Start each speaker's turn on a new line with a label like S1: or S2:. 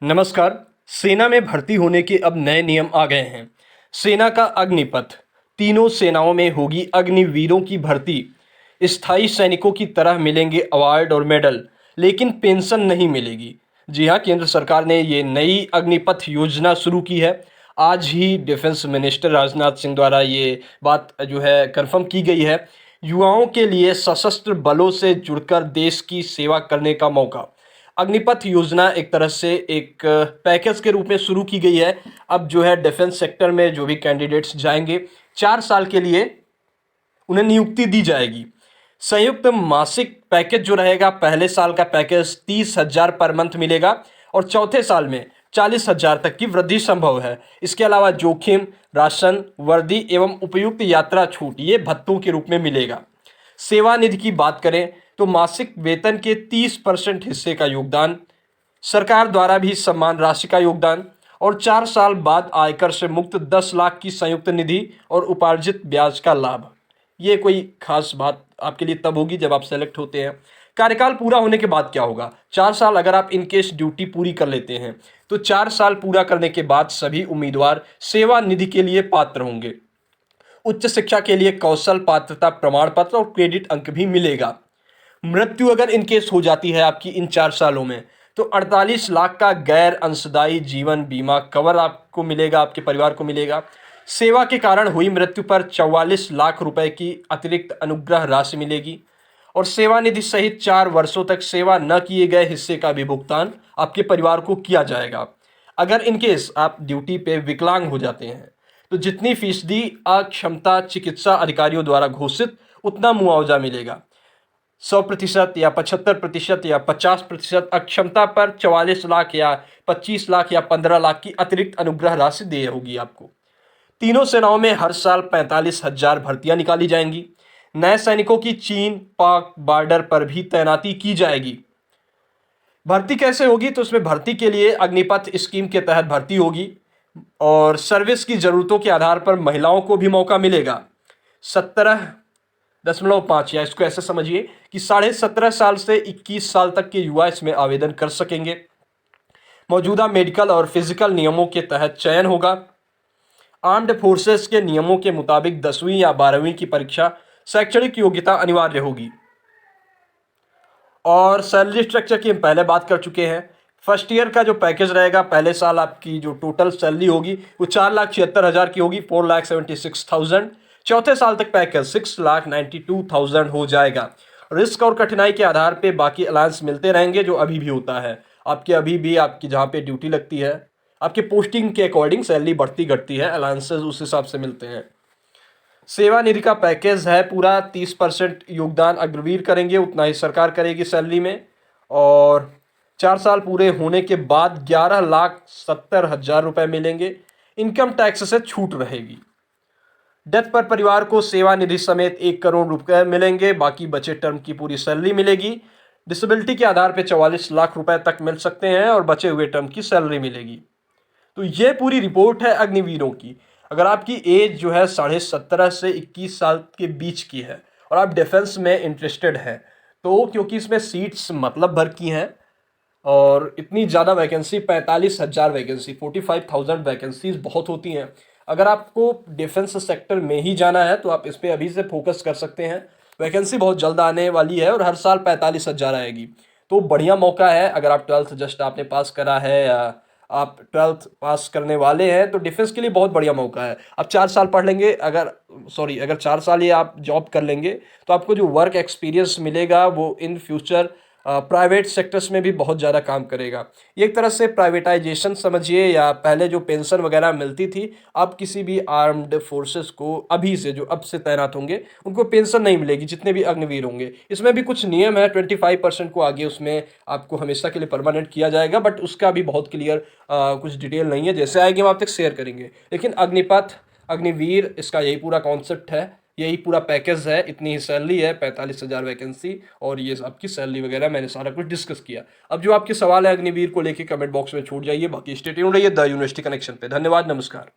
S1: नमस्कार। सेना में भर्ती होने के अब नए नियम आ गए हैं। सेना का अग्निपथ, तीनों सेनाओं में होगी अग्निवीरों की भर्ती। स्थायी सैनिकों की तरह मिलेंगे अवार्ड और मेडल, लेकिन पेंशन नहीं मिलेगी। जी हाँ, केंद्र सरकार ने ये नई अग्निपथ योजना शुरू की है। आज ही डिफेंस मिनिस्टर राजनाथ सिंह द्वारा ये बात जो है कंफर्म की गई है। युवाओं के लिए सशस्त्र बलों से जुड़कर देश की सेवा करने का मौका। अग्निपथ योजना एक तरह से एक पैकेज के रूप में शुरू की गई है। अब जो है डिफेंस सेक्टर में जो भी कैंडिडेट्स जाएंगे, 4 साल के लिए उन्हें नियुक्ति दी जाएगी। संयुक्त मासिक पैकेज जो रहेगा, पहले साल का पैकेज 30,000 पर मंथ मिलेगा और चौथे साल में 40,000 तक की वृद्धि संभव है। इसके अलावा जोखिम, राशन, वर्दी एवं उपयुक्त यात्रा छूट ये भत्तों के रूप में मिलेगा। सेवा निधि की बात करें तो मासिक वेतन के 30% हिस्से का योगदान, सरकार द्वारा भी सम्मान राशि का योगदान और 4 साल बाद आयकर से मुक्त 10 लाख की संयुक्त निधि और उपार्जित ब्याज का लाभ। ये कोई खास बात आपके लिए तब होगी जब आप सेलेक्ट होते हैं। कार्यकाल पूरा होने के बाद क्या होगा? 4 साल अगर आप इनकेस ड्यूटी पूरी कर लेते हैं तो 4 साल पूरा करने के बाद सभी उम्मीदवार सेवा निधि के लिए पात्र होंगे। उच्च शिक्षा के लिए कौशल पात्रता प्रमाण पत्र और क्रेडिट अंक भी मिलेगा। मृत्यु अगर इनकेस हो जाती है आपकी इन 4 सालों में तो 48 लाख का गैर अंशदायी जीवन बीमा कवर आपको मिलेगा, आपके परिवार को मिलेगा। सेवा के कारण हुई मृत्यु पर 44 लाख रुपए की अतिरिक्त अनुग्रह राशि मिलेगी और सेवानिधि सहित 4 वर्षों तक सेवा न किए गए हिस्से का भी भुगतान आपके परिवार को किया जाएगा। अगर इनकेस आप ड्यूटी पे विकलांग हो जाते हैं तो जितनी फीसदी अक्षमता चिकित्सा अधिकारियों द्वारा घोषित उतना मुआवजा मिलेगा। 100% या 75% या 50% अक्षमता पर 44 लाख या 25 लाख या 15 लाख की अतिरिक्त अनुग्रह राशि दी होगी आपको। तीनों सेनाओं में हर साल 45,000 भर्तियां निकाली जाएंगी। नए सैनिकों की चीन पाक बॉर्डर पर भी तैनाती की जाएगी। भर्ती कैसे होगी? तो उसमें भर्ती के लिए अग्निपथ स्कीम के तहत भर्ती होगी और सर्विस की जरूरतों के आधार पर महिलाओं को भी मौका मिलेगा। 17.5 या इसको ऐसे समझिए कि 17.5 साल से 21 साल तक के युवा इसमें आवेदन कर सकेंगे। मौजूदा मेडिकल और फिजिकल नियमों के तहत चयन होगा। आर्म्ड फोर्सेस के नियमों के मुताबिक 10वीं या 12वीं की परीक्षा शैक्षणिक योग्यता अनिवार्य होगी। और सैलरी स्ट्रक्चर की हम पहले बात कर चुके हैं। फर्स्ट ईयर का जो पैकेज रहेगा, पहले साल आपकी जो टोटल सैलरी होगी वो 4,76,000 की होगी, 4,76,000। चौथे साल तक पैकेज 6,92,000 हो जाएगा। रिस्क और कठिनाई के आधार पे बाकी अलायंस मिलते रहेंगे जो अभी भी होता है। आपके अभी भी आपकी जहाँ पे ड्यूटी लगती है, आपके पोस्टिंग के अकॉर्डिंग सैलरी बढ़ती घटती है, अलायंसेस उस हिसाब से मिलते हैं। सेवानिधि का पैकेज है पूरा 30% योगदान अग्रवीर करेंगे, उतना ही सरकार करेगी सैलरी में। और 4 साल पूरे होने के बाद 11,70,000 रुपये मिलेंगे। इनकम टैक्स से छूट रहेगी। डेथ पर परिवार को सेवानिधि समेत 1 करोड़ रुपए मिलेंगे, बाकी बचे टर्म की पूरी सैलरी मिलेगी। डिसेबिलिटी के आधार पर 44 लाख रुपए तक मिल सकते हैं और बचे हुए टर्म की सैलरी मिलेगी। तो ये पूरी रिपोर्ट है अग्निवीरों की। अगर आपकी एज जो है 17.5 से 21 साल के बीच की है और आप डिफेंस में इंटरेस्टेड हैं, तो क्योंकि इसमें सीट्स मतलब भर की हैं और इतनी ज़्यादा वैकेंसी, 45,000 वैकेंसी, 45,000 वैकेंसीज बहुत होती हैं। अगर आपको डिफेंस सेक्टर में ही जाना है तो आप इस पर अभी से फोकस कर सकते हैं। वैकेंसी बहुत जल्द आने वाली है और हर साल 45,000 आएगी, तो बढ़िया मौका है। अगर आप 12th जस्ट आपने पास करा है या आप 12th पास करने वाले हैं तो डिफेंस के लिए बहुत बढ़िया मौका है। आप 4 साल पढ़ लेंगे, अगर 4 साल ये आप जॉब कर लेंगे तो आपको जो वर्क एक्सपीरियंस मिलेगा वो इन फ्यूचर प्राइवेट सेक्टर्स में भी बहुत ज़्यादा काम करेगा। ये एक तरह से प्राइवेटाइजेशन समझिए, या पहले जो पेंशन वगैरह मिलती थी, अब किसी भी आर्म्ड फोर्सेस को अभी से जो अब से तैनात होंगे उनको पेंशन नहीं मिलेगी, जितने भी अग्निवीर होंगे। इसमें भी कुछ नियम है, 25% को आगे उसमें आपको हमेशा के लिए परमानेंट किया जाएगा, बट उसका भी बहुत क्लियर कुछ डिटेल नहीं है। जैसे आएगी हम आप तक शेयर करेंगे। लेकिन अग्निपथ, अग्निवीर, इसका यही पूरा कॉन्सेप्ट है, यही पूरा पैकेज है। इतनी ही सैलरी है, 45,000 वैकेंसी, और ये आपकी सैलरी वगैरह मैंने सारा कुछ डिस्कस किया। अब जो आपके सवाल है अग्निवीर को लेके कमेंट बॉक्स में छूट जाइए। बाकी स्टे ट्यून्ड रहिए द यूनिवर्सिटी कनेक्शन पे। धन्यवाद, नमस्कार।